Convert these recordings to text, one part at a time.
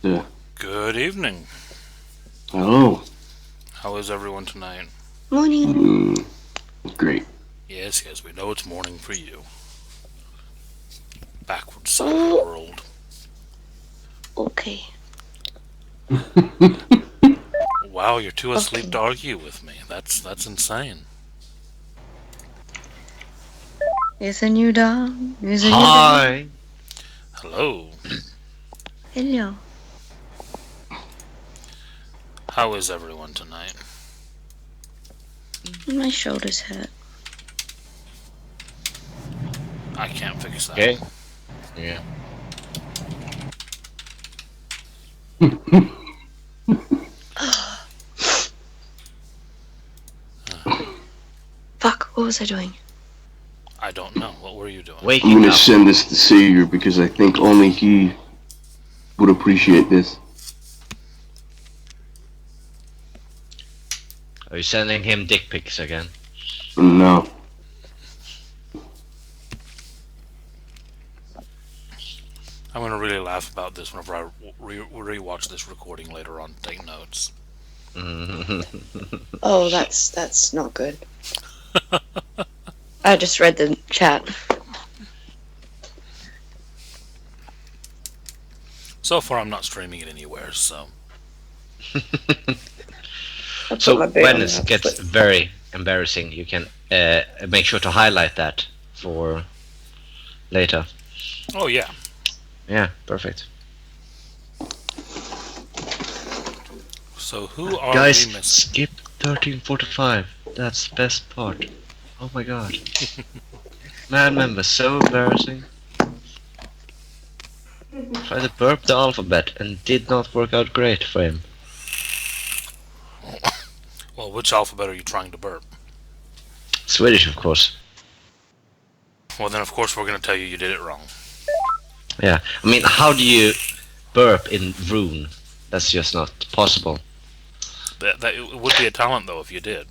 Yeah. Good evening. Hello. How is everyone tonight? Morning. Great. Yes, we know it's morning for you. Backward side of the world. Okay. Wow, you're too asleep Okay. to argue with me. That's insane. It's a new dawn. It's a new Hi. Hello. day. Hello. How is everyone tonight? My shoulders hurt. I can't fix that. Okay. Yeah. Fuck, what was I doing? I don't know. What were you doing? I'm Waking gonna up. send this to Savior because I think only he would appreciate this. Are you sending him dick pics again? No. I'm gonna really laugh about this whenever I re-watch this recording later on. Take notes. Oh, that's not good. I just read the chat. So far, I'm not streaming it anywhere, so I put So my boot when on it the gets foot. very embarrassing, you can make sure to highlight that for later. oh yeah. Yeah, perfect. So who are Guys, we missing? skip 1345. That's the best part. Oh my god. Man member, so embarrassing. Tried to burp the alphabet and did not work out great for him. Well, which alphabet are you trying to burp? Swedish, of course. Well, then of course we're gonna tell you did it wrong. Yeah. I mean, how do you burp in rune? That's just not possible. That it would be a talent though if you did.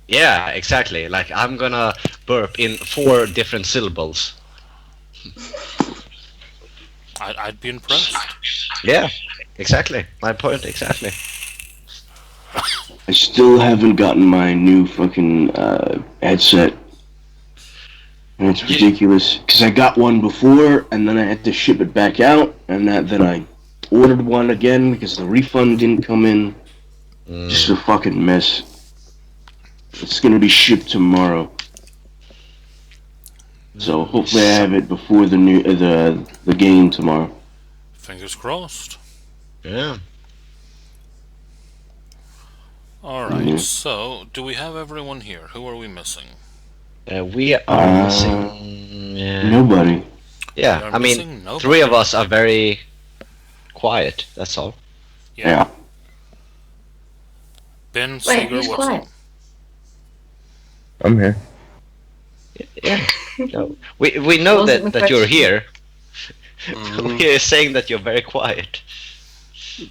Yeah, exactly. Like, I'm gonna burp in 4 different syllables. I'd be impressed. Yeah, exactly. My point, exactly. I still haven't gotten my new fucking headset. And it's ridiculous. Because I got one before, and then I had to ship it back out, and then I ordered one again because the refund didn't come in. Just a fucking mess. It's gonna be shipped tomorrow. So hopefully I have it before the new the game tomorrow. Fingers crossed. Yeah. Alright, Yeah. so do we have everyone here? Who are we missing? We are missing... Nobody. We Yeah, are I mean, missing nobody. 3 of us are very quiet, that's all. Yeah. Ben, Wait, Seeger, who's what's quiet? up? I'm here. Yeah. No. We know Wasn't the that you're question. here. Mhm. We're saying that you're very quiet.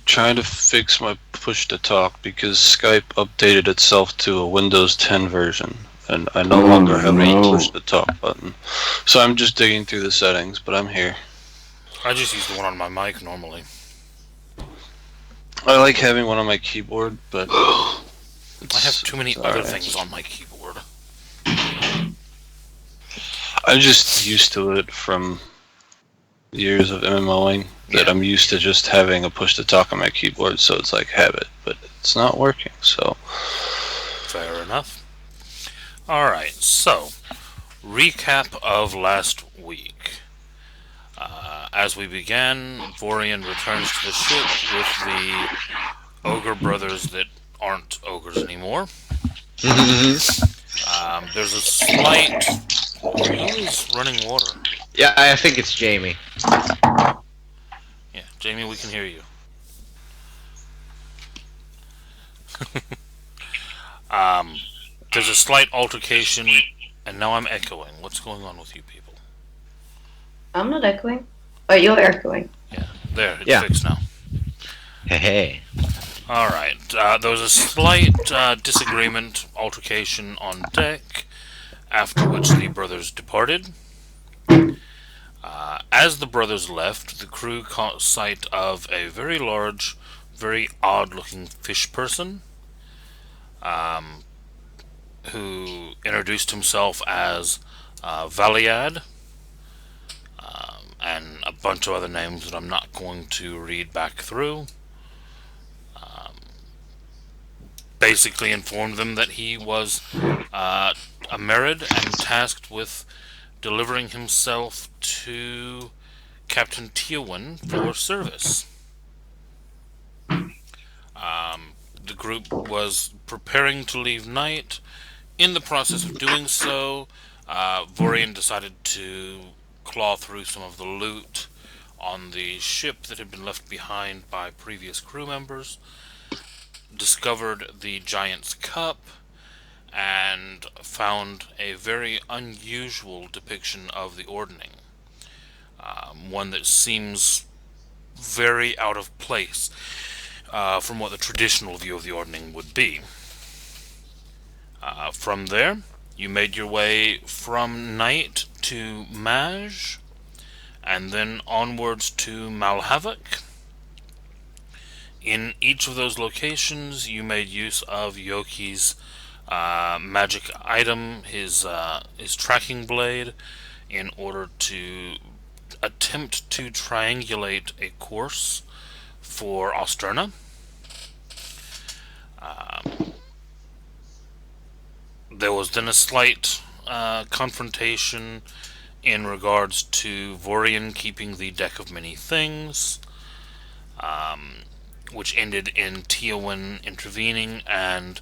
Trying to fix my push to talk because Skype updated itself to a Windows 10 version, and I no Oh, longer have a no. push to talk button. So I'm just digging through the settings, but I'm here. I just use the one on my mic normally. I like having one on my keyboard, but I have too many other alright. things on my keyboard. I'm just used to it from years of MMOing that I'm used to just having a push to talk on my keyboard, so it's like habit, but it's not working, so Fair enough. Alright, so, recap of last week. As we began, Vorian returns to the ship with the ogre brothers that aren't ogres anymore. There's a slight... Who is running water? Yeah, I think it's Jamie. Yeah, Jamie, we can hear you. There's a slight altercation, and now I'm echoing. What's going on with you people? I'm not echoing. Oh, you're echoing. Yeah, there, it's Yeah. fixed now. Hey, hey. Alright, there was a slight disagreement, altercation on deck, after which the brothers departed. As the brothers left, the crew caught sight of a very large, very odd-looking fish person, who introduced himself as Valiad, and a bunch of other names that I'm not going to read back through. Basically informed them that he was a Merid and tasked with delivering himself to Captain Teowin for service. The group was preparing to leave Night. In the process of doing so, Vorian decided to claw through some of the loot on the ship that had been left behind by previous crew members, discovered the Giant's Cup, and found a very unusual depiction of the Ordning. One that seems very out of place from what the traditional view of the Ordning would be. From there, you made your way from Night to Maj, and then onwards to Malhavik. In each of those locations, you made use of Yoki's magic item, his tracking blade, in order to attempt to triangulate a course for Osterna. There was then a slight confrontation in regards to Vorian keeping the Deck of Many Things, which ended in Teowin intervening and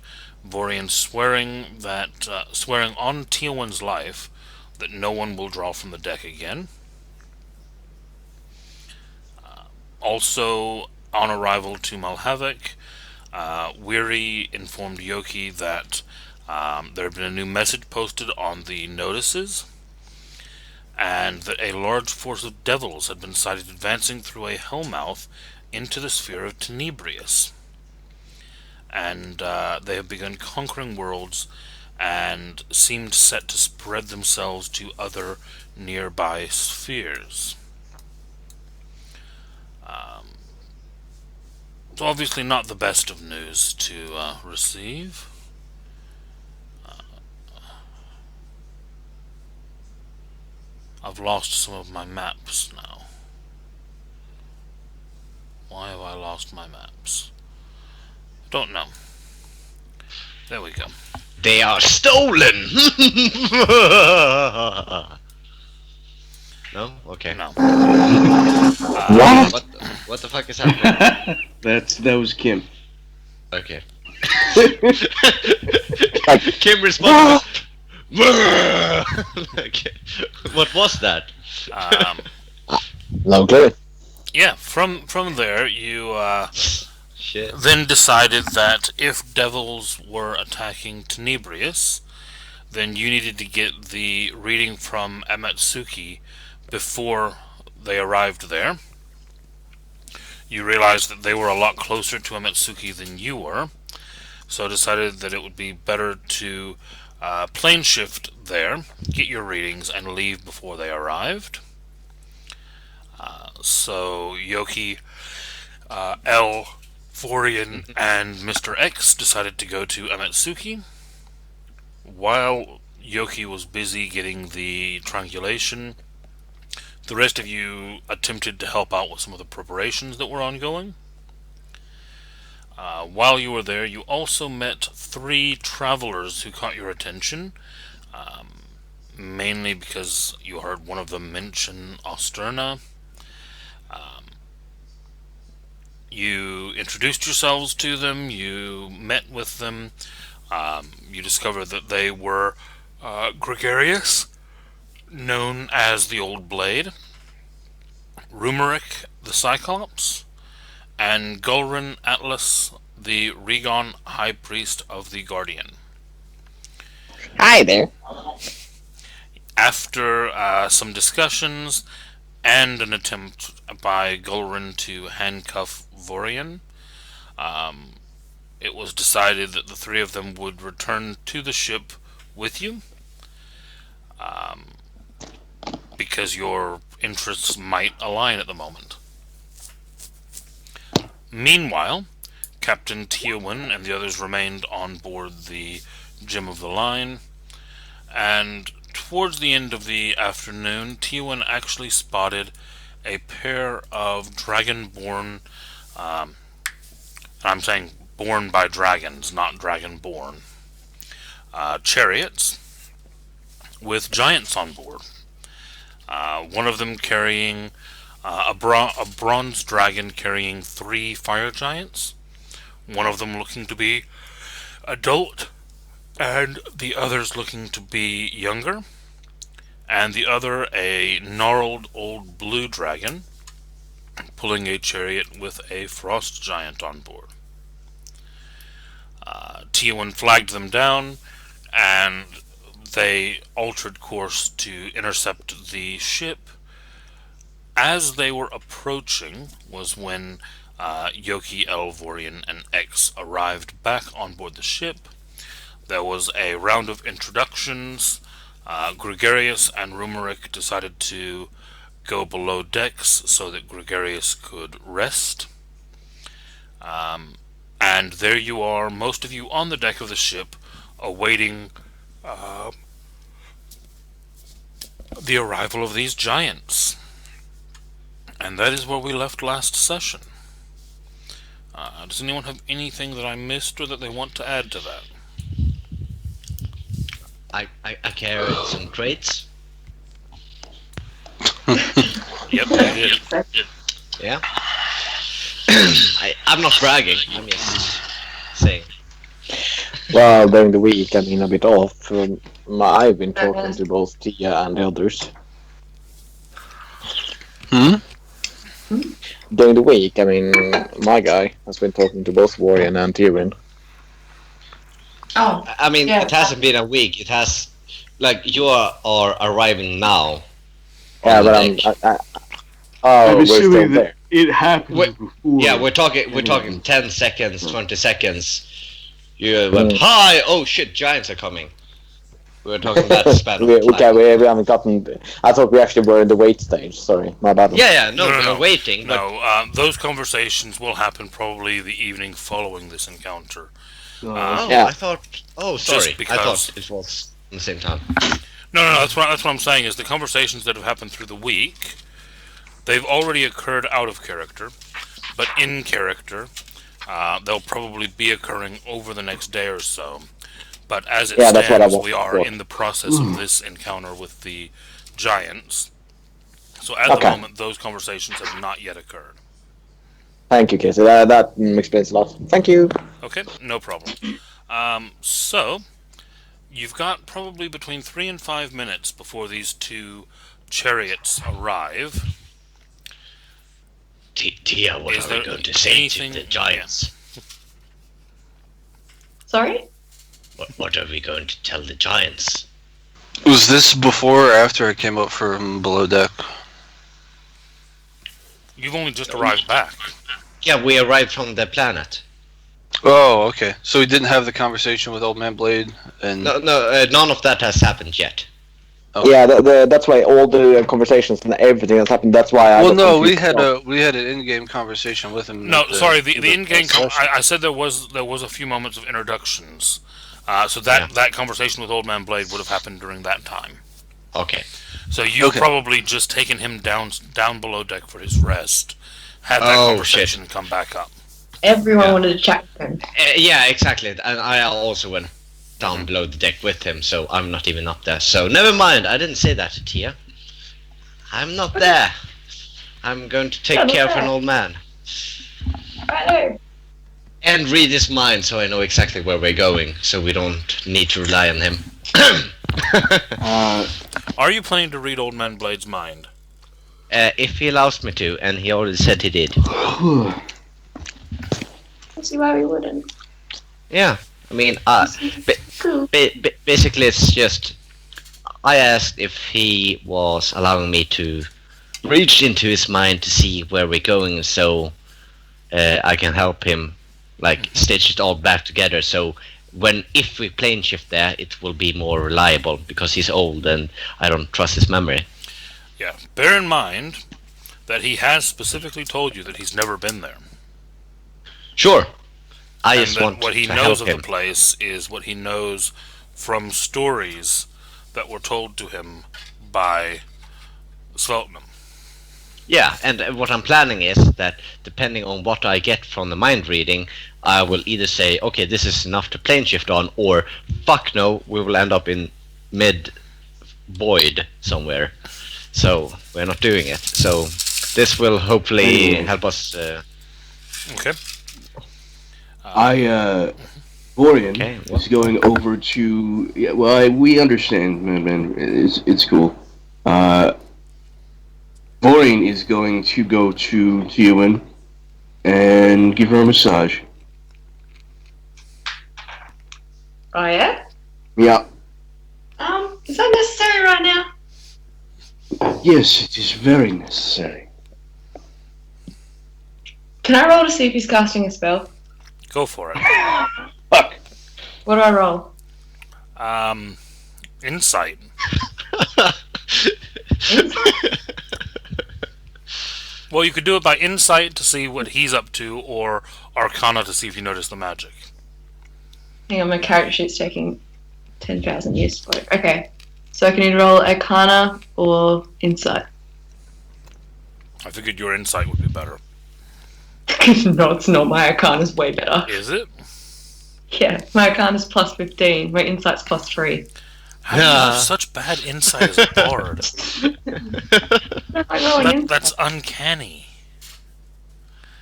Vorian swearing on Teowin's life that no one will draw from the deck again. Also, on arrival to Malhavik, Weary informed Yoki that there had been a new message posted on the notices, and that a large force of devils had been sighted advancing through a hellmouth into the sphere of Tenebrius. And they have begun conquering worlds and seemed set to spread themselves to other nearby spheres. So obviously not the best of news to receive. I've lost some of my maps now. Why have I lost my maps? Don't know. There we go. They are stolen! No? Okay. No. What? What the fuck is happening? That was Kim. Okay. Kim responds. Okay. What was that? Loud clear. Yeah, from there, you Shit. then decided that if devils were attacking Tenebrius, then you needed to get the reading from Amatsuki before they arrived there. You realized that they were a lot closer to Amatsuki than you were, so decided that it would be better to plane shift there, get your readings, and leave before they arrived. So Yoki, L, Vorian, and Mr. X decided to go to Amatsuki. While Yoki was busy getting the triangulation, the rest of you attempted to help out with some of the preparations that were ongoing. While you were there, you also met 3 travelers who caught your attention, mainly because you heard one of them mention Osterna. You introduced yourselves to them, you met with them, you discovered that they were Gregarious, known as the Old Blade, Rumeric the Cyclops, and Gulrin Atlas, the Regon High Priest of the Guardian. Hi there. After some discussions and an attempt by Gulrin to handcuff Vorian, it was decided that the 3 of them would return to the ship with you. because your interests might align at the moment. Meanwhile, Captain Teowin and the others remained on board the Gem of the Line, and towards the end of the afternoon, Teowin actually spotted a pair of dragonborn, I'm saying born by dragons, not dragonborn, chariots with giants on board. One of them carrying a bronze dragon carrying 3 fire giants. One of them looking to be adult, and the others looking to be younger. And the other a gnarled old blue dragon pulling a chariot with a frost giant on board. Teowin flagged them down, and they altered course to intercept the ship. As they were approaching was when Yoki, Elvorian, and X arrived back on board the ship. There was a round of introductions. Gregarious and Rumeric decided to go below decks so that Gregarious could rest. And there you are, most of you on the deck of the ship, awaiting the arrival of these giants. And that is where we left last session. Does anyone have anything that I missed or that they want to add to that? I carried some crates. Yep, you did. Yeah. I'm not bragging. I'm just saying. Well, during the week, I mean, a bit off. I've been talking to both Tia and the others. During the week, I mean, my guy has been talking to both Warrior and Tyrion. Oh, I mean, Yeah. it hasn't been a week. It has, like, you are arriving now. Yeah, on the but deck. I'm we're still assuming there. that it happened Wait, before. Yeah, we're talking 10 seconds, 20 seconds. You went, hi! Oh shit, giants are coming. We're talking that span of time. Okay, we haven't gotten. I thought we actually were in the wait stage. Sorry, my bad. Yeah, No, we're no. waiting, but No, those conversations will happen probably the evening following this encounter. oh, Yeah. I thought. Oh, sorry. I because- thought it was at the same time. No, that's what I'm saying is the conversations that have happened through the week, they've already occurred out of character, but in character, they'll probably be occurring over the next day or so. But as it Yeah, that's what I stands, want we are for. in the process of this encounter with the giants. So at the Okay. moment, those conversations have not yet occurred. Thank you, Casey. That explains a lot. Thank you. Okay, no problem. So, you've got probably between 3 and 5 minutes before these 2 chariots arrive. Tia, what Is are there we going to say to anything- the giants? sorry? What are we going to tell the giants? Was this before or after I came up from below deck? You've only just arrived back. Yeah, we arrived from the planet. Oh, okay. So we didn't have the conversation with Old Man Blade, and No, none of that has happened yet. Oh. Yeah, that's why all the conversations and everything that's happened. That's why I. well, got no, we confused. had an in-game conversation with him. No, at sorry. The in-game. session. I said there was a few moments of introductions. So that conversation with Old Man Blade would have happened during that time. Okay. So you've Okay. probably just taken him down below deck for his rest. Had that Oh, conversation come back up. Everyone Yeah. wanted to chat with him. Yeah, exactly. And I also went down below the deck with him, so I'm not even up there. So never mind. I didn't say that to Tia. I'm not there. I'm going to take You're not care of an there. old man Right there. and read his mind, so I know exactly where we're going, so we don't need to rely on him. Are you planning to read Old Man Blade's mind? If he allows me to, and he already said he did. I see why we wouldn't. Yeah, I mean, Cool. basically it's just I asked if he was allowing me to reach into his mind to see where we're going, so I can help him like stitch it all back together, so if we plane shift there, it will be more reliable, because he's old and I don't trust his memory. Yeah. Bear in mind that he has specifically told you that he's never been there. Sure. I And just that want what he to knows help of him. the place is what he knows from stories that were told to him by Sveltman. Yeah, and what I'm planning is that depending on what I get from the mind reading, I will either say, okay, this is enough to plane shift on, or fuck no, we will end up in mid void somewhere. So we're not doing it. So this will hopefully Anyway. help us. Okay. Vorian Okay, is going over to. Yeah, well, we understand, man. It's cool. Vorian is going to go to Ewan and give her a massage. Oh yeah? Yeah. Is that necessary right now? Yes, it is very necessary. Can I roll to see if he's casting a spell? Go for it. Fuck. What do I roll? Insight. Well, you could do it by insight to see what he's up to, or Arcana to see if you notice the magic. Hang on, my character sheet's taking 10,000 years to load. Okay. So I can either roll Arcana or Insight. I figured your insight would be better. No, it's not. My Arcana's way better. Is it? Yeah, my Arcana's plus 15. My Insight's plus 3. How do you have such bad insight as a bard? No, I'm rolling That's uncanny.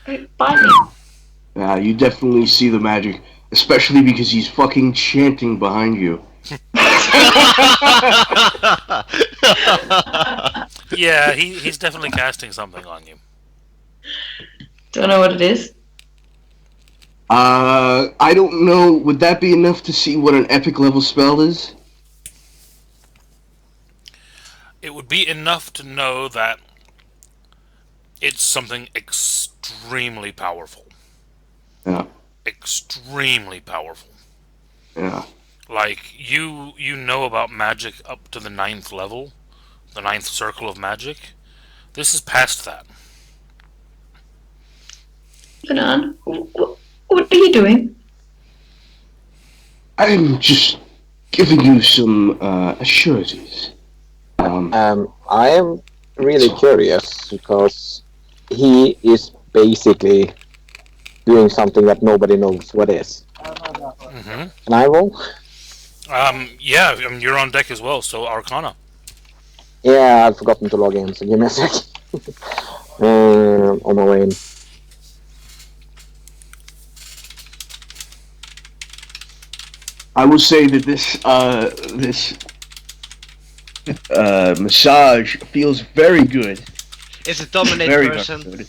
Insight. Bite me. You definitely see the magic, especially because he's fucking chanting behind you. Yeah, he's definitely casting something on you. Don't know what it is. I don't know. Would that be enough to see what an epic level spell is? It would be enough to know that it's something extremely powerful. Yeah. Extremely powerful. Yeah. Like, you know about magic up to the 9th level, the 9th circle of magic. This is past that. Banan, what are you doing? I'm just giving you some assurances. I am really curious because he is basically doing something that nobody knows what is. Mm-hmm. Can I roll? Yeah, I mean, you're on deck as well, so Arcana. Yeah, I've forgotten to log in, so give me a sec. On my way in. I will say that this massage feels very good. Is it dominate Very person? good.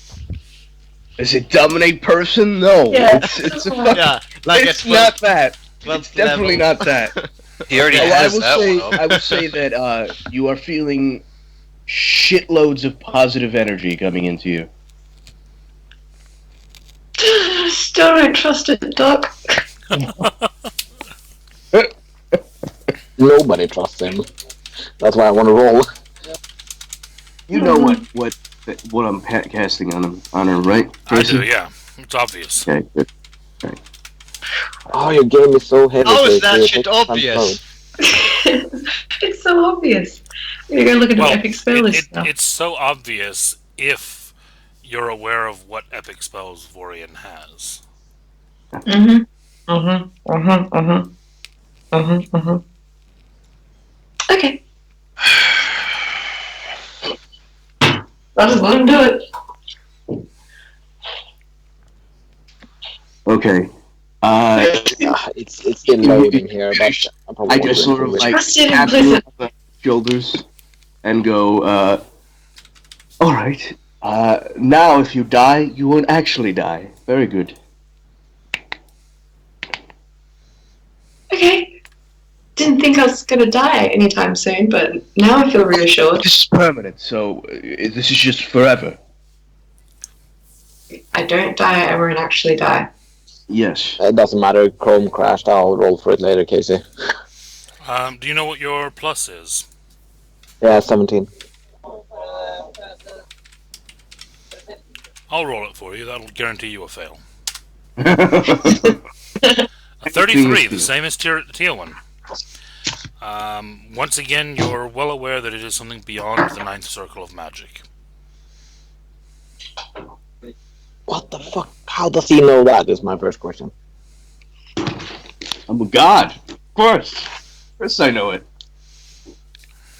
Is it dominate person? No. Yeah. It's a fucking. Yeah, like It's at not that. 12th It's definitely level. not that. He already I has will that say, one up. I will say that you are feeling shitloads of positive energy coming into you. Still don't trust it, Doc. Nobody trusts him. That's why I want to roll. You know what I'm casting on her, right? I do, Casey? yeah. It's obvious. Okay, good. Oh, your game is so heavy. How is Casey. that It shit takes time to obvious? load. It's so obvious. You're gonna look at Well, an epic spell list now. it's so obvious if you're aware of what epic spells Vorian has. Okay. I'll just let him do it. Okay. It's still loading here, but I probably I won't just go sort of into it. like Trust it tap you implicit. on the shoulders and go, all right. Now if you die, you won't actually die. Very good. Okay. Didn't think I was gonna die anytime soon, but now I feel reassured. This is permanent, so this is just forever. I don't die, I won't actually die. Yes. It doesn't matter. Chrome crashed. I'll roll for it later, Casey. Do you know what your plus is? Yeah, 17. I'll roll it for you. That'll guarantee you a fail. That's A 33, the same as Teowen. Once again, you're well aware that it is something beyond the ninth circle of magic. What the fuck? How does he know that? Is my first question. I'm a god. Of course. Of course I know it.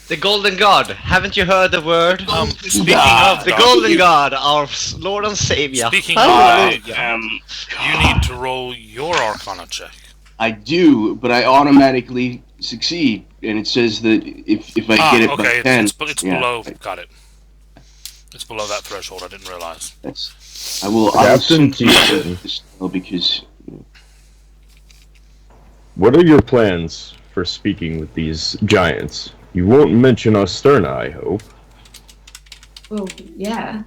The Golden God. Haven't you heard the word? Speaking God. of The God, Golden God, our Lord and Savior. speaking I of God, am. you need to roll your Arcana check. I do, but I automatically succeed, and it says that if I get it Okay, by 10, it's yeah, below. Got it. It's below that threshold. I didn't realize. I will. I'll Captain assume Teason, this because what are your plans for speaking with these giants? You won't mention Osterna, I hope. Well, yeah.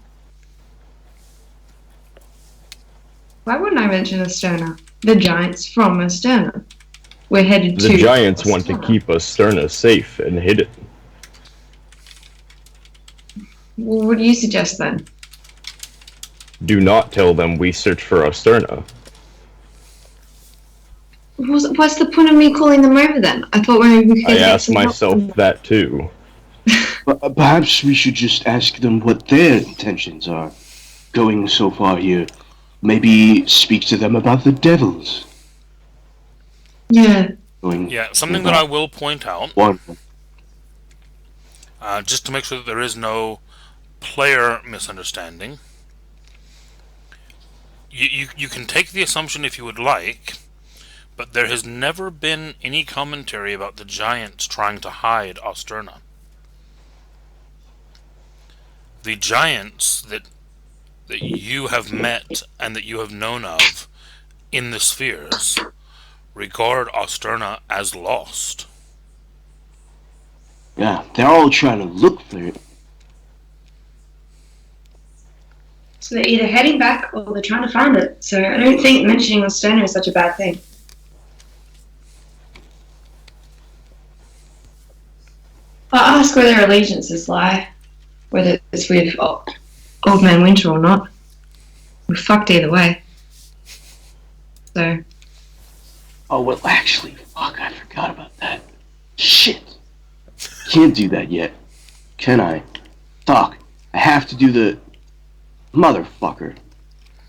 Why wouldn't I mention Osterna? The giants from Osterna. We're headed to. The giants want to Osterna. keep Osterna safe and hidden. Well, what do you suggest then? Do not tell them we search for Osterna. What's the point of me calling them over then? I thought maybe we could I get asked some help myself from them. that too. perhaps we should just ask them what their intentions are, going so far here. Maybe speak to them about the devils. Yeah. Going Yeah, something that I will point out, one. just to make sure that there is no player misunderstanding. You can take the assumption if you would like, but there has never been any commentary about the giants trying to hide Osterna. The giants that you have met and that you have known of in the spheres regard Osterna as lost. Yeah, they're all trying to look for it. So they're either heading back or they're trying to find it. So I don't think mentioning Osterna is such a bad thing. I'll ask where their allegiances lie. Whether it's with Old Man Winter or not. We're fucked either way. So, Oh, well, actually, fuck, I forgot about that. Shit. Can't do that yet. Can I? Fuck. I have to do the... Motherfucker.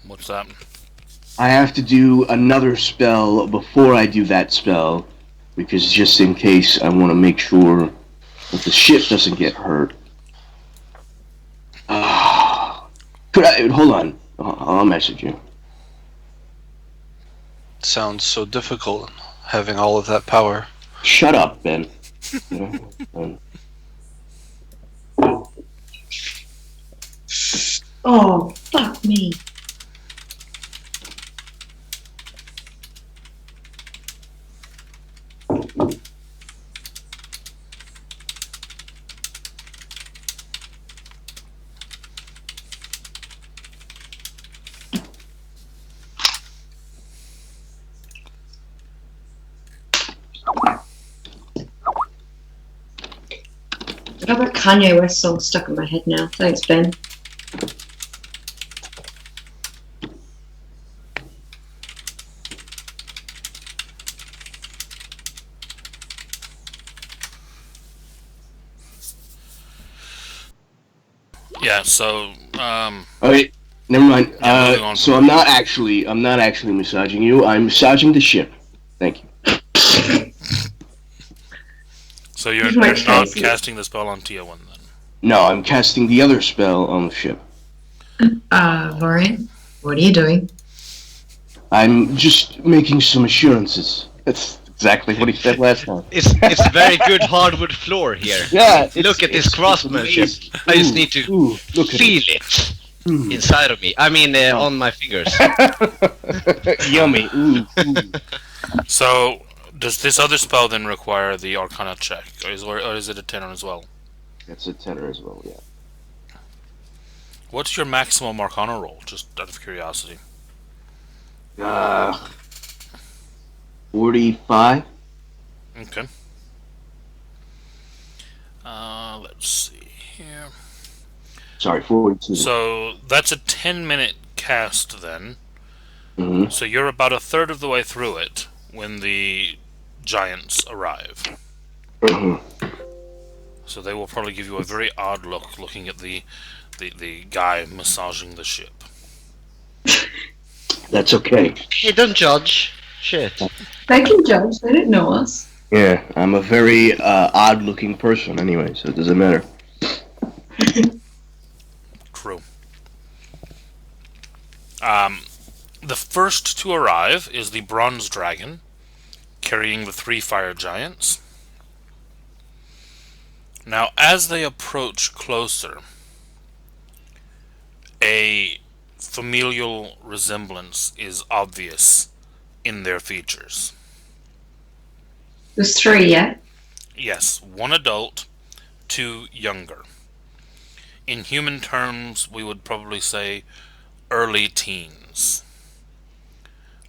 What's that? I have to do another spell before I do that spell, because just in case I want to make sure that the ship doesn't get hurt. Could I... Hold on. I'll message you. It sounds so difficult having all of that power. Shut up, Ben. You know, oh, fuck me. I got that Kanye West song stuck in my head now. Thanks, Ben. Yeah, so, Okay, never mind. Yeah, moving on So from I'm not actually massaging you. I'm massaging the ship. Thank you. so you're Here's my not choice. casting the spell on Teowen then? No, I'm casting the other spell on the ship. Vorian, what are you doing? I'm just making some assurances. That's exactly what he said last time. It's very good hardwood floor here. Yeah, Look at this craftsmanship. I just need to look at feel it inside of me. I mean, on my fingers. it. Yummy. Ooh. So, does this other spell then require the Arcana check? Or is it a 10 as well? That's a tenor as well, yeah. What's your maximum Arcana roll, just out of curiosity? 45? Okay. Let's see here. Sorry, 42. So that's a 10-minute cast then. Mhm. So you're about a third of the way through it when the giants arrive. Mhm. So they will probably give you a very odd look looking at the guy massaging the ship. That's okay. Hey, don't judge. Shit. They can judge. They don't know us. Yeah, I'm a very odd-looking person anyway, so it doesn't matter. True. The first to arrive is the bronze dragon, carrying the 3 fire giants. Now, as they approach closer, a familial resemblance is obvious in their features. There's 3 yet. Yes, 1 adult, 2 younger. In human terms, we would probably say early teens.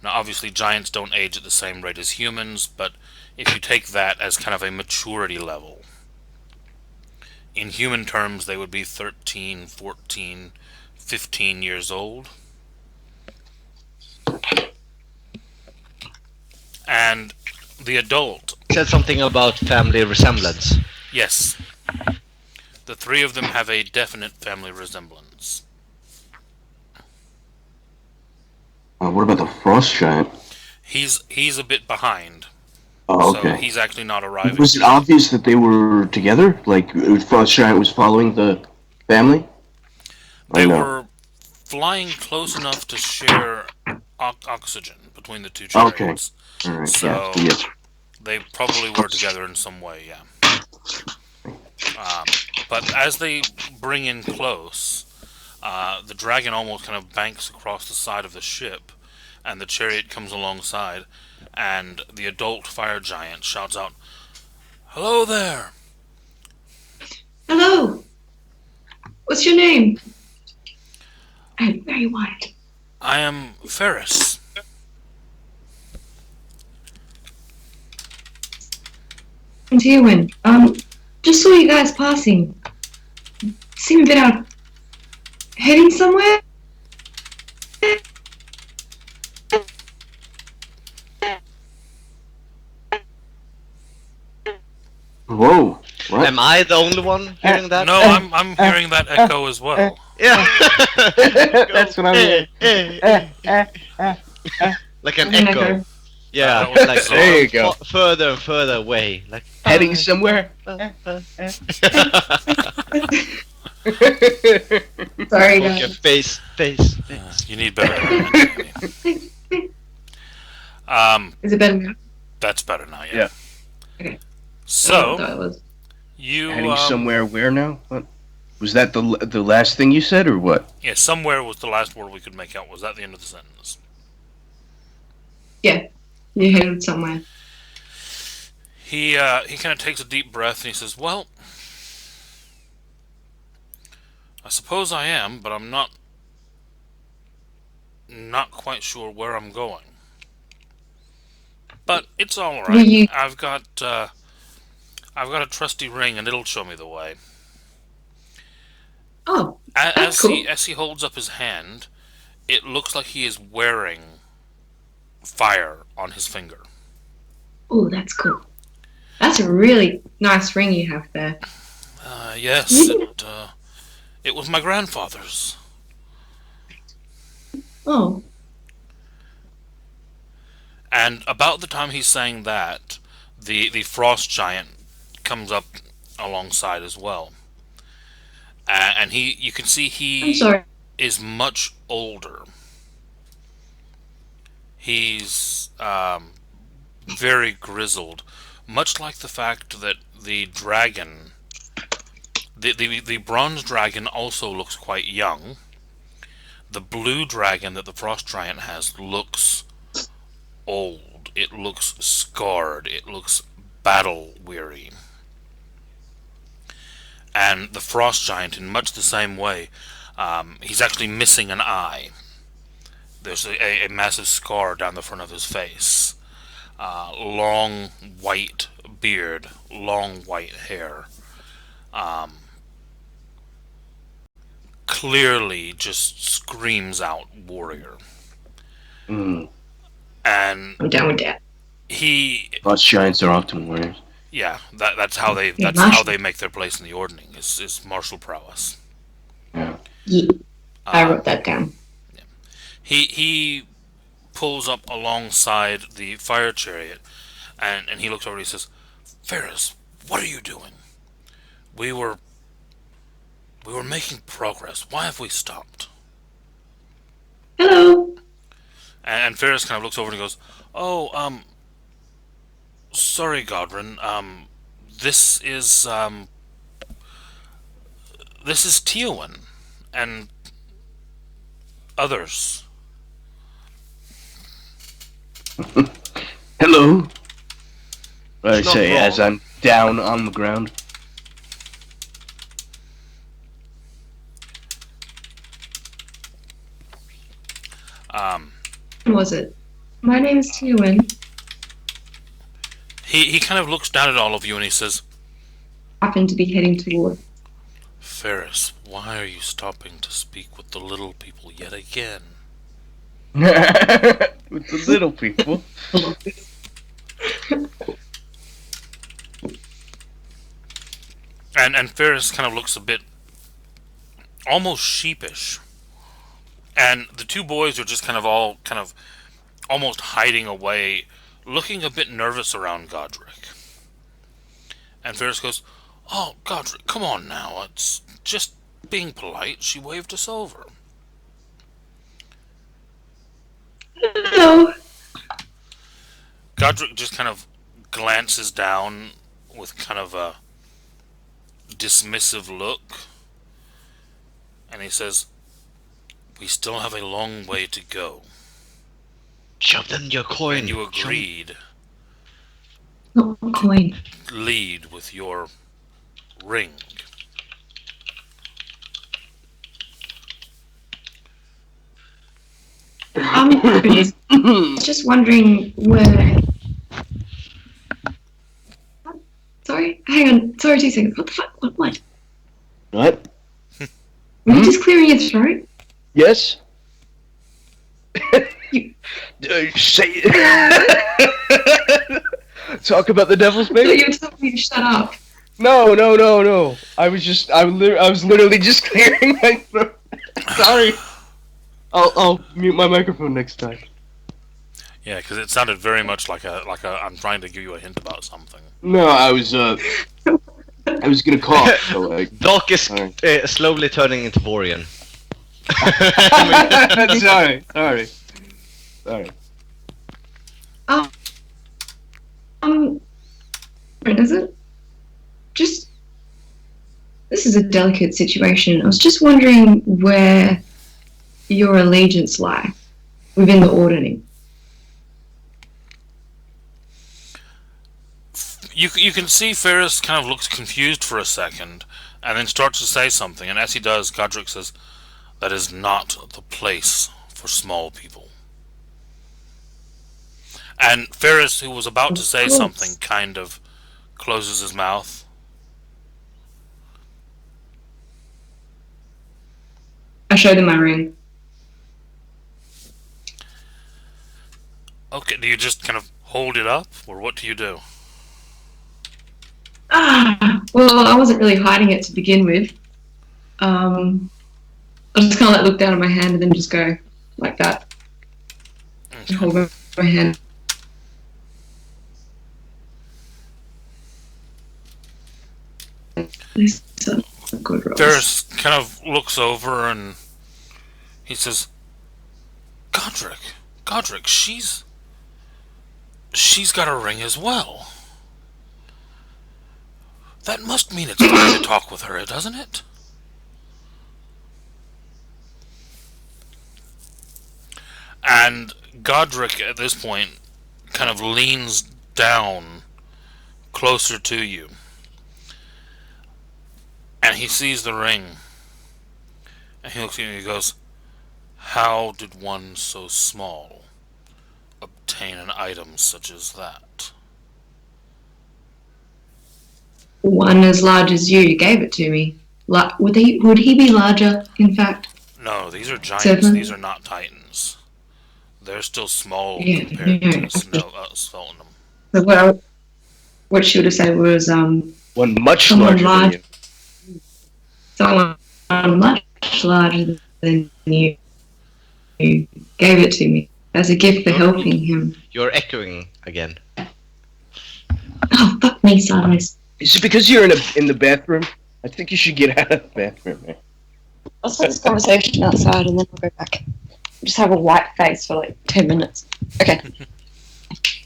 Now, obviously, giants don't age at the same rate as humans, but if you take that as kind of a maturity level, in human terms, they would be 13, 14, 15 years old. And the adult, Said something about family resemblance. yes, the 3 of them have a definite family resemblance. What about the frost giant? He's a bit behind, Oh, so okay. he's actually not arriving. Was it obvious that they were together? Like, frost giant was following the family? They Or no? were flying close enough to share oxygen between the 2 Okay. chariots. All right. So- Yeah. Yes. They probably were together in some way, yeah. But as they bring in close, the dragon almost kind of banks across the side of the ship, and the chariot comes alongside, and the adult fire giant shouts out, "Hello there!" Hello. What's your name? I'm very white. "I am Ferris." And Eowyn. Just saw you guys passing. Seem a bit out. Heading somewhere? Whoa. What? Am I the only one hearing that? No, I'm hearing that echo as well. Yeah. That's what I mean. Like an An echo. echo. Yeah, That was like bizarre. There you go. further and further away. Like Heading somewhere? Sorry, okay, guys. face. You need better equipment, Andy. Is it better now? That's better now, yeah. Yeah. Okay. I So, thought it was. you, Heading somewhere where now? What? Was that the last thing you said, or what? yeah, somewhere was the last word we could make out. Was that the end of the sentence? Yeah. You headed somewhere. He kind of takes a deep breath and he says, "Well, I suppose I am, but I'm not quite sure where I'm going. But it's all Will right. you- I've got a trusty ring, and it'll show me the way." Oh, As That's cool. he holds up his hand, it looks like he is wearing fire on his finger. oh, that's cool. That's a really nice ring you have there. Yes, it was my grandfather's. Oh, And about the time he's saying that, the frost giant comes up alongside as well. And you can see I'm he sorry. is much older. He's very grizzled, much like the fact that the dragon, the bronze dragon, also looks quite young. The blue dragon that the frost giant has looks old. It looks scarred. It looks battle weary. And the frost giant, in much the same way, he's actually missing an eye. There's a massive scar down the front of his face. Long white beard, long white hair. clearly just screams out warrior. Mm. And I'm down with that. he, Frost giants are often warriors. yeah, that's how they Yeah, that's how martial. they make their place in the Ordning is martial prowess. Yeah. Yeah, I Uh, wrote that down. he pulls up alongside the fire chariot, and he looks over and he says, Ferris, what are you doing? We were making progress. Why have we stopped? Hello. And Ferris kind of looks over and he goes, oh, sorry, Godwin, this is Teowen, and others. Hello. I It's not say wrong. as I'm down on the ground. What was it? My name is Tewin. He kind of looks down at all of you and he says, Happen to be heading toward. Ferris, why are you stopping to speak with the little people yet again? With the little people. And Ferris kind of looks a bit almost sheepish. And the two boys are just kind of almost hiding away, looking a bit nervous around Godric. And Ferris goes, oh, Godric, come on now. It's just being polite. She waved us over. Hello. Godric just kind of glances down with kind of a dismissive look. And he says, we still have a long way to go. Show them your coin. And you agreed, Not a coin. lead with your ring. Just wondering where. Sorry, hang on. Sorry, 2 seconds. What the fuck? What? What? Were you just clearing your throat? Yes? You- Say Talk about the devil's I thought baby? you were telling me to shut up. No. I was literally just clearing my throat. Sorry. I'll mute my microphone next time. Yeah, because it sounded very much like a I'm trying to give you a hint about something. No, I was gonna cough, so like. Doc is Alright. slowly turning into Vorian. Sorry. Is it? Just. This is a delicate situation. I was just wondering where your allegiance lie within the ordering. You can see Ferris kind of looks confused for a second, and then starts to say something. And as he does, Godric says, "That is not the place for small people." And Ferris, who was about to say something, kind of closes his mouth. I showed them my ring. Okay, do you just kind of hold it up, or what do you do? Well, I wasn't really hiding it to begin with. I just kind of look down at my hand and then just go like that. And hold my hand. These are good rolls. Ferris kind of looks over and he says, Godric, she's got a ring as well. That must mean it's fine to talk with her, doesn't it? And Godric, at this point, kind of leans down closer to you. And he sees the ring. And he looks at you and he goes, how did one so small obtain an item such as that? One as large as you gave it to me. would he be larger? In fact, No, these are giants. Seven? These are not titans. They're still small Yeah, compared no, to Sveltenum. so what she would have said was One much Someone larger than large. you. someone much larger than you gave it to me as a gift for helping him. You're echoing again. Oh, fuck me sideways. Is it because you're in the bathroom? I think you should get out of the bathroom, man. Let's have this conversation outside and then we'll go back. Just have a white face for like 10 minutes. Okay. Am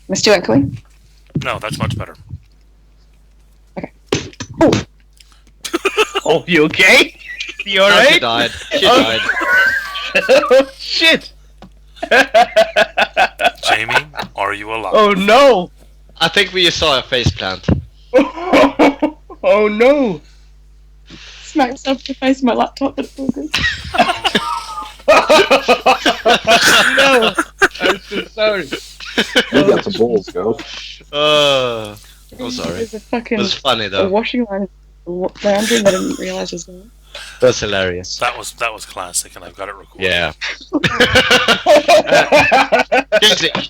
I still echoing? No, that's much better. Oh, you okay? You Oh, she alright? died. She Oh. died. Oh, shit! Jamie, are you alive? Oh no! I think we saw a face plant. Oh no! Smack myself in the face with my laptop, but it's all good. No! I'm so sorry. You got some balls, girl. I'm sorry. There's a It fucking was funny a though. washing line in the laundry that I didn't realise was there. That's hilarious. That was classic, and I've got it recorded. Yeah.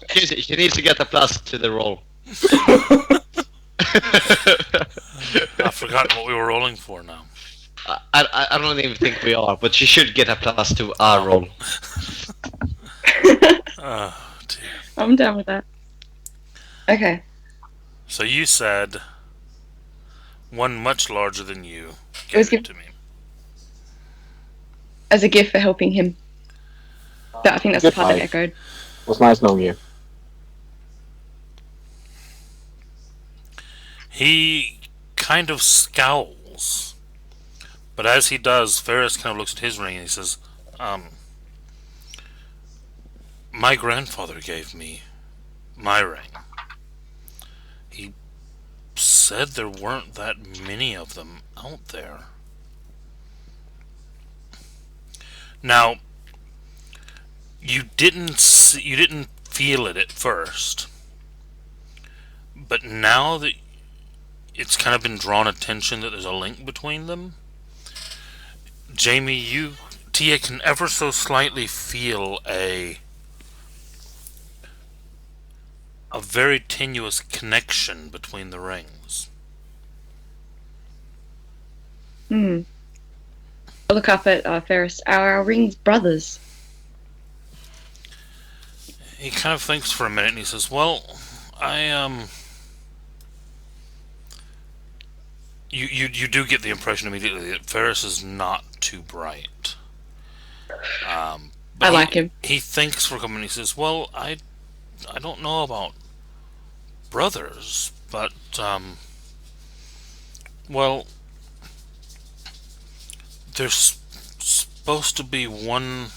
Casey, she needs to get a plus to the roll. I've forgotten what we were rolling for now. I don't even think we are, but she should get a plus to our roll. Oh, dear. I'm down with that. Okay. So you said one much larger than you It was gave it to me. As a gift for helping him. But I think that's the part that Goodbye. echoed. It was nice knowing you. He kind of scowls. But as he does, Ferris kind of looks at his ring and he says, my grandfather gave me my ring. He said there weren't that many of them out there. Now, you didn't feel it at first, but now that it's kind of been drawn attention that there's a link between them, Jamie, Tia can ever so slightly feel a very tenuous connection between the rings. I look up at Ferris. Are our rings brothers? He kind of thinks for a minute and he says, well, You do get the impression immediately that Ferris is not too bright. But I like him. He thinks for a moment and he says, well, I don't know about brothers, but, well, there's supposed to be one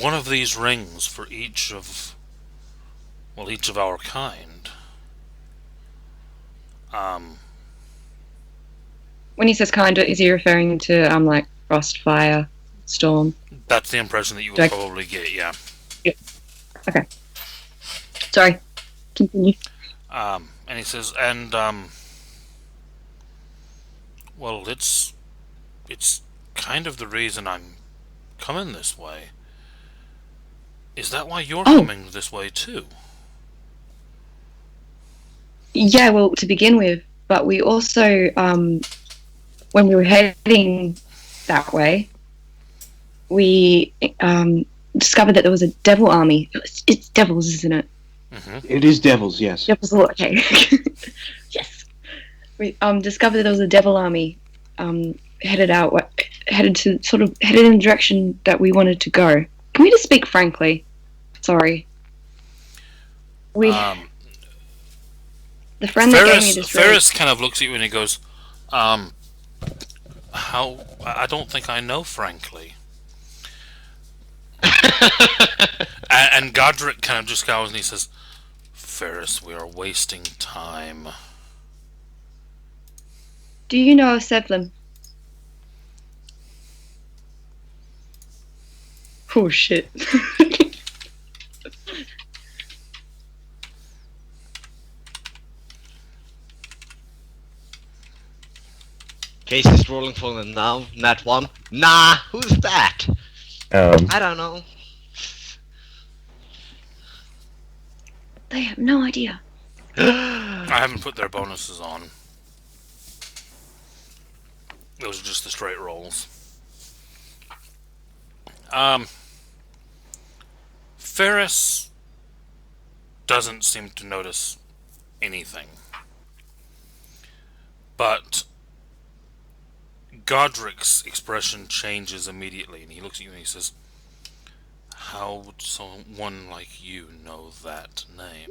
of these rings for each of our kind. When he says kind, is he referring to like frost, fire, storm? That's the impression that you would Like- probably get, yeah. Sorry. Continue. And he says, well, it's kind of the reason I'm coming this way. Is that why you're Oh. coming this way too? Yeah, well, to begin with, but we also, when we were heading that way, we discovered that there was a devil army. It's devils, isn't it? Mm-hmm. It is devils, yes. Devils, okay. Yes. We discovered that there was a devil army headed in the direction that we wanted to go. Can we just speak frankly? Sorry. The friend that gave me this ring. Ferris kind of looks at you and he goes, how? I don't think I know, frankly. and Godric kind of just scowls and he says, Ferris, we are wasting time. Do you know of Sevlin? Oh shit. face is rolling for them now. Nat 1. Nah, who's that? I don't know. They have no idea. I haven't put their bonuses on. Those are just the straight rolls. Ferris doesn't seem to notice anything. But Godric's expression changes immediately, and he looks at you and he says, "How would someone like you know that name?"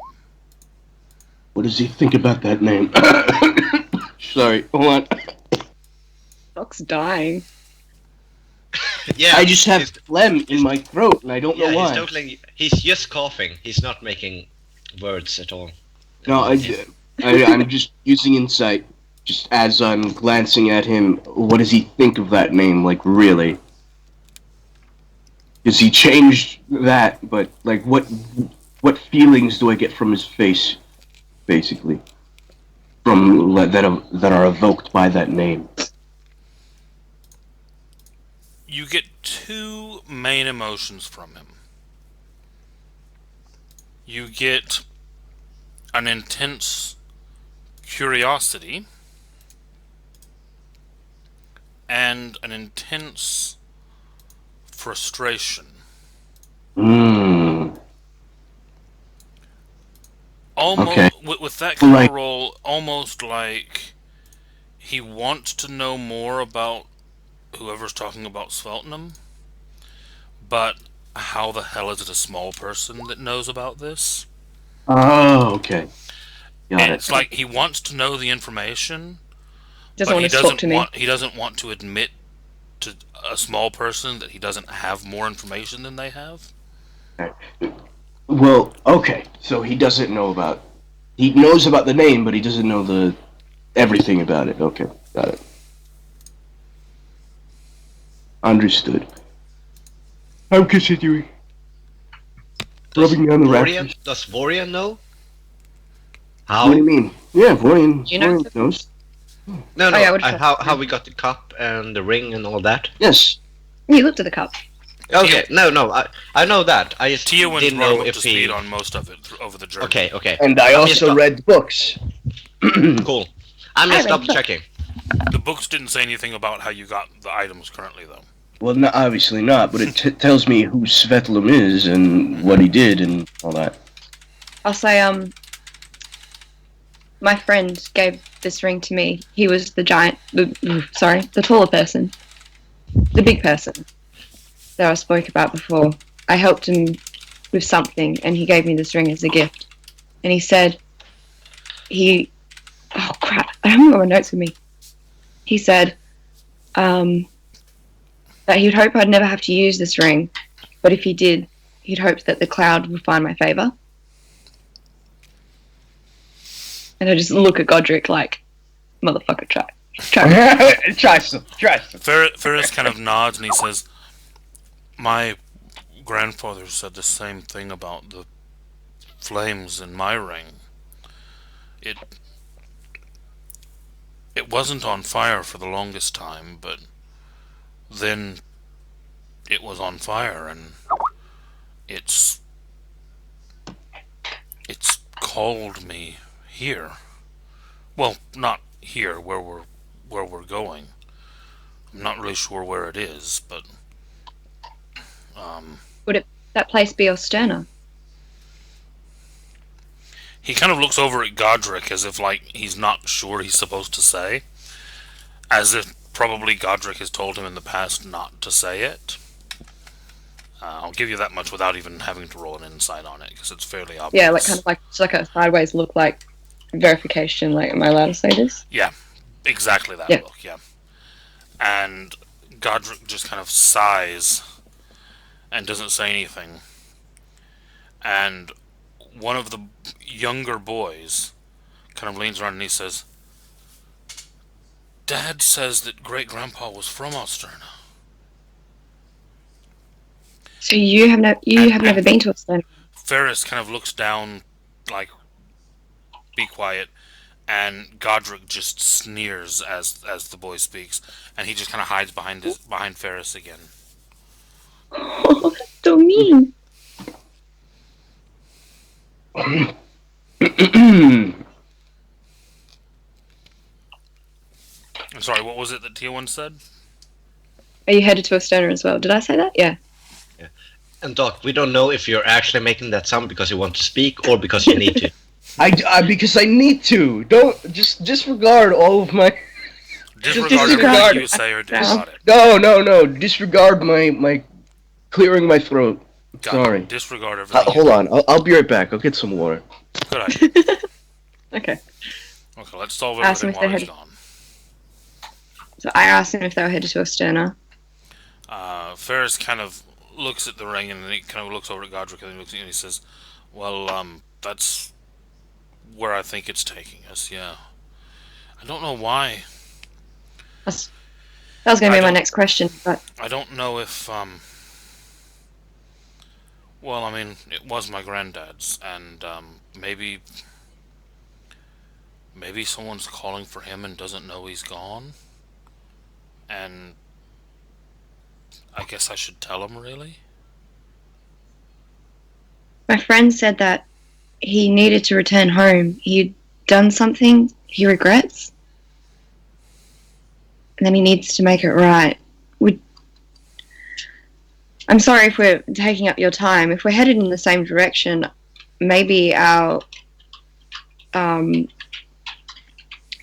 What does he think about that name? Sorry, hold on. Doc's dying. Yeah, I just have phlegm in my throat, and I don't know why. He's just coughing. He's not making words at all. No, I'm just using insight. Just as I'm glancing at him, what does he think of that name? Like, really? Because he changed that, but like, what feelings do I get from his face, basically, from that are evoked by that name? You get two main emotions from him. You get an intense curiosity and an intense frustration. Almost, Okay. with that kind of role, almost like he wants to know more about whoever's talking about Sveltenum, but how the hell is it a small person that knows about this? Oh, okay. Got It's like he wants to know the information, Doesn't but want to talk to me. he doesn't want to admit to a small person that he doesn't have more information than they have. Well, okay. So he doesn't know about. He knows about the name, but he doesn't know everything about it. Okay, got it. Understood. I'm continuing. Rubbing down the rafters. Does Vorian know? What do you mean? Yeah, Vorian, You know Vorian knows. No, yeah, I would've how we got the cup and the ring and all that. Yes. He looked at the cup. Okay, no, I know that. I just Teowin didn't brought him know up if to he. speed on most of it over the journey. Okay. And I I'm just also read books. Cool. I'm just I read double checking. The books didn't say anything about how you got the items currently, though. Well, no, obviously not, but it tells me who Svetlum is and what he did and all that. I'll say, my friend gave this ring to me. He was the the taller person. The big person that I spoke about before. I helped him with something, and he gave me this ring as a gift. And he said, oh crap, I haven't got my notes with me. He said, that he'd hope I'd never have to use this ring, but if he did, he'd hope that the cloud would find my favor. And I just look at Godric like, motherfucker, try. Try some. Ferris kind of nods and he says, "My grandfather said the same thing about the flames in my ring. It wasn't on fire for the longest time, but then it was on fire, and it's called me here. Well, not here, where we're going. I'm not really sure where it is, but Would that place be Osterna? he kind of looks over at Godric as if like he's not sure he's supposed to say, as if probably Godric has told him in the past not to say it. I'll give you that much without even having to roll an insight on it, because it's fairly obvious. Yeah, it's like a sideways look, like verification. Like, am I allowed to say this? Yeah, exactly that look, yeah. And Godric just kind of sighs and doesn't say anything. And one of the younger boys kind of leans around and he says, "Dad says that Great-Grandpa was from Osterna." So you have never been to Osterna? Ferris kind of looks down, like, be quiet, And Godric just sneers as the boy speaks, and he just kind of hides behind Ferris again. Oh, that's so mean. I'm sorry, what was it that Tia1 said? Are you headed to Osterna as well? Did I say that? Yeah. And Doc, we don't know if you're actually making that sound because you want to speak or because you need to. I because I need to. Don't disregard all of my. Disregard everything you say or do about it. No. Disregard my clearing my throat. Got Sorry. it. Disregard everything. Hold on. I'll be right back. I'll get some water. Good idea. Okay. Okay, let's solve Ask him everything if while they he's gone. So I asked him if they were headed to Osterna. Ferris kind of looks at the ring, and then he kind of looks over at Godric, and he looks at you and he says, well, that's where I think it's taking us, yeah. I don't know why. That was going to be my next question, but... I don't know if, well, I mean, it was my granddad's, and, maybe someone's calling for him and doesn't know he's gone? And I guess I should tell him, really? My friend said that he needed to return home. He'd done something he regrets. And then he needs to make it right. I'm sorry if we're taking up your time. If we're headed in the same direction, maybe our... what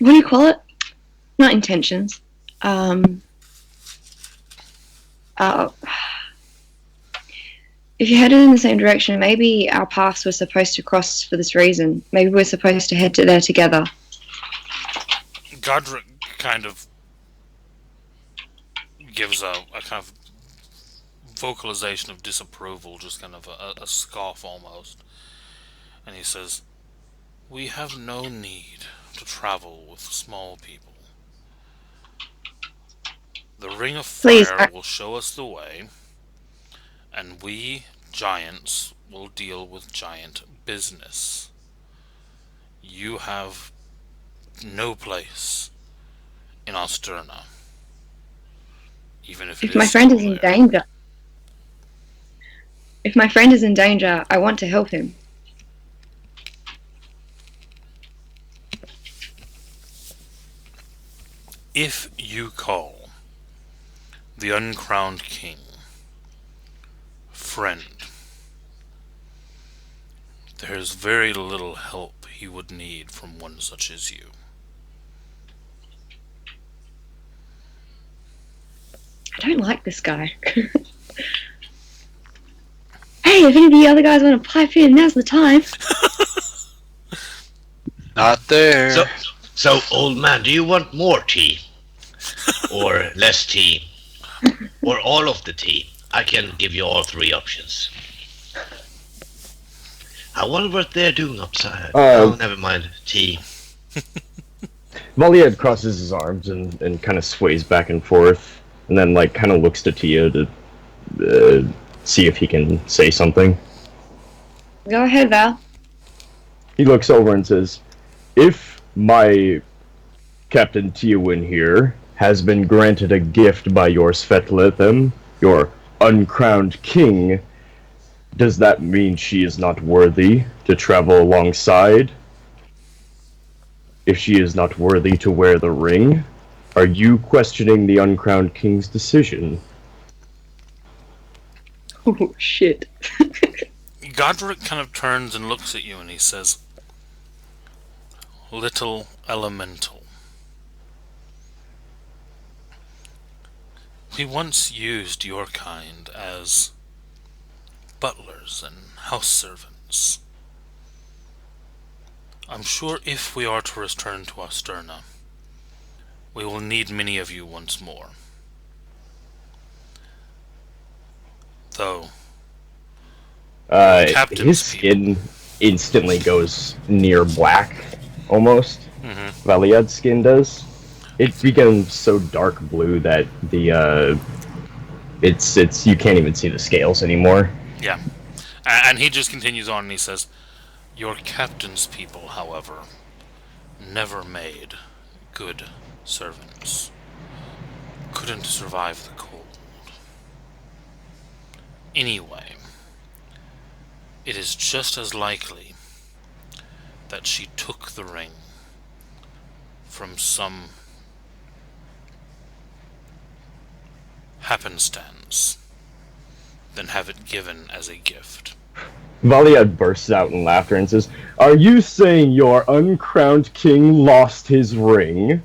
do you call it? Not intentions. If you're headed in the same direction, maybe our paths were supposed to cross for this reason. Maybe we're supposed to head there together. Godric kind of gives a kind of vocalization of disapproval, just kind of a scoff almost. And he says, we have no need to travel with small people. The Ring of Fire will show us the way, and we, giants, will deal with giant business. You have no place in Osterna, even if my friend is in danger. If my friend is in danger, I want to help him. If you call the uncrowned king friend, there's very little help he would need from one such as you. I don't like this guy. Hey, if any of the other guys want to pipe in, now's the time. Not there. So, old man, do you want more tea? Or less tea? Or all of the tea? I can give you all three options. I wonder what they're doing upside. Oh, never mind. Tea. Valiad crosses his arms and kind of sways back and forth, and then like kind of looks to Tia to see if he can say something. Go ahead, Val. He looks over and says, if my Captain Tia1 here has been granted a gift by your Svetlithim, your uncrowned king, does that mean she is not worthy to travel alongside? If she is not worthy to wear the ring, are you questioning the uncrowned king's decision? Oh, shit. Godric kind of turns and looks at you and he says, little elemental. We once used your kind as butlers and house servants. I'm sure if we are to return to Osterna, we will need many of you once more. Though, his skin instantly goes near black, almost. Valiad's skin does. It becomes so dark blue that it's you can't even see the scales anymore. Yeah, and he just continues on and he says, your captain's people, however, never made good servants. Couldn't survive the cold. Anyway, it is just as likely that she took the ring from some happenstance than have it given as a gift. Valiad bursts out in laughter and says, "Are you saying your uncrowned king lost his ring?"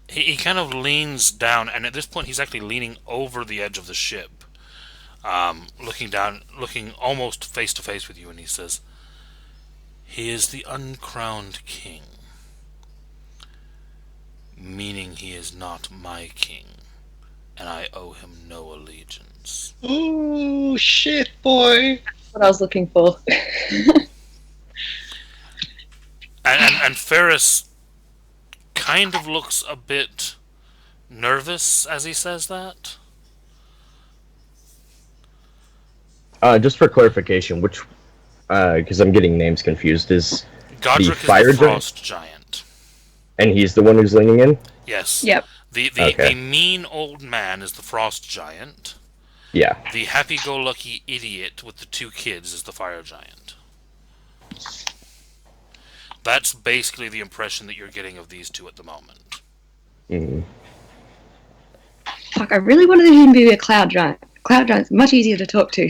He kind of leans down, and at this point he's actually leaning over the edge of the ship, looking down, looking almost face to face with you, and he says, "He is the uncrowned king, meaning he is not my king, and I owe him no allegiance." Oh shit, boy! That's what I was looking for. And Ferris kind of looks a bit nervous as he says that. Just for clarification, which, because I'm getting names confused, is Godric fire is the giant? frost giant. and he's the one who's leaning in? Yes. Yep. The Okay. mean old man is the frost giant. Yeah. The happy-go-lucky idiot with the two kids is the fire giant. That's basically the impression that you're getting of these two at the moment. Mm. Fuck, I really wanted him to be a cloud giant. Cloud giant's much easier to talk to.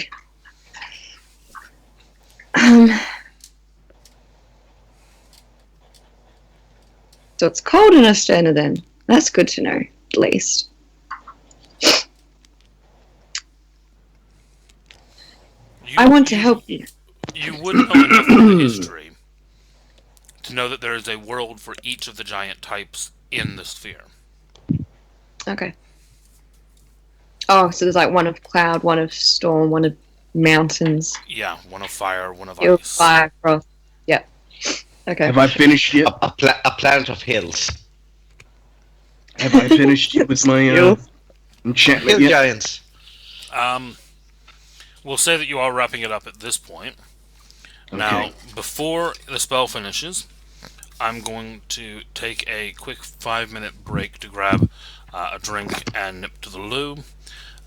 So it's cold in Ostana then. That's good to know, at least. I want to help you. You would know enough of the history to know that there is a world for each of the giant types in the sphere. Okay. Oh, so there's like one of cloud, one of storm, one of mountains. Yeah, one of fire, one of Hill, ice. fire, frost. Yep. Okay. Have I finished yet? A planet of hills. Have I finished yet with my enchantment Hill yet? giants. We'll say that you are wrapping it up at this point. Now, Okay. before the spell finishes, I'm going to take a quick 5-minute break to grab a drink and nip to the loo,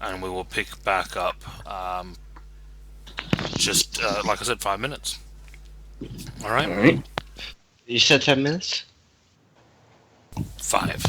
and we will pick back up just, like I said, 5 minutes. Alright? Alright. You said 10 minutes? 5.